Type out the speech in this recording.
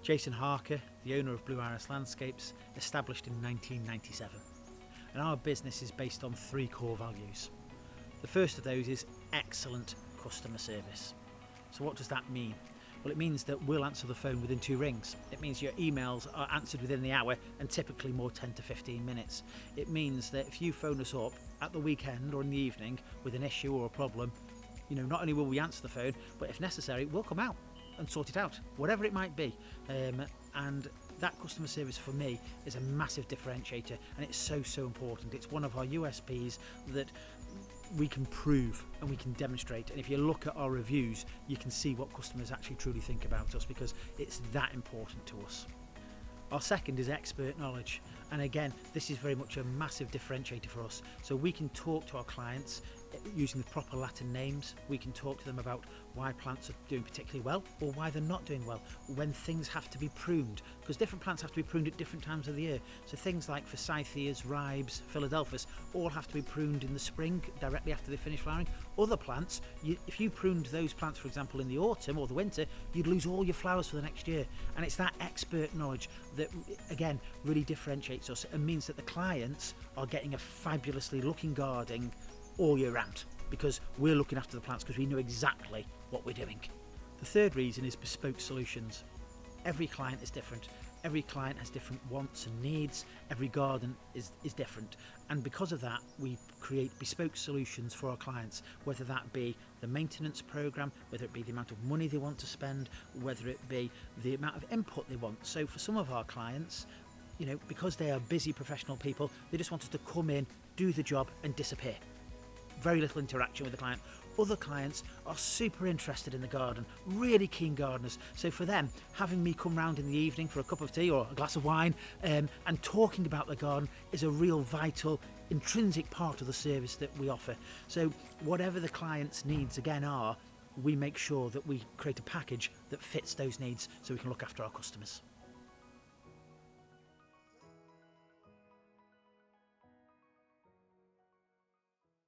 Jason Harker, the owner of Blue Iris Landscapes, established in 1997. And our business is based on 3 core values. The first of those is excellent customer service. So what does that mean? Well, it means that we'll answer the phone within 2 rings. It means your emails are answered within the hour and typically more 10 to 15 minutes. It means that if you phone us up at the weekend or in the evening with an issue or a problem, not only will we answer the phone, but if necessary, we'll come out and sort it out, whatever it might be. And that customer service for me is a massive differentiator, and it's so important. It's one of our USPs that we can prove and we can demonstrate, and if you look at our reviews you can see what customers actually truly think about us, because it's that important to us. Our second is expert knowledge, and again this is very much a massive differentiator for us. So we can talk to our clients using the proper Latin names. We can talk to them about why plants are doing particularly well or why they're not doing well, when things have to be pruned, because different plants have to be pruned at different times of the year. So things like forsythias, ribes, Philadelphus all have to be pruned in the spring directly after they finish flowering. Other plants, if you pruned those plants for example in the autumn or the winter, you'd lose all your flowers for the next year. And it's that expert knowledge that again really differentiates us and means that the clients are getting a fabulously looking garden all year round, because we're looking after the plants because we know exactly what we're doing. The third reason is bespoke solutions. Every client is different. Every client has different wants and needs. Every garden is different. And because of that, we create bespoke solutions for our clients, whether that be the maintenance program, whether it be the amount of money they want to spend, whether it be the amount of input they want. So for some of our clients, because they are busy professional people, they just want us to come in, do the job and disappear. Very little interaction with the client. Other clients are super interested in the garden, really keen gardeners. So for them, having me come round in the evening for a cup of tea or a glass of wine and talking about the garden is a real vital, intrinsic part of the service that we offer. So whatever the client's needs again are, we make sure that we create a package that fits those needs so we can look after our customers.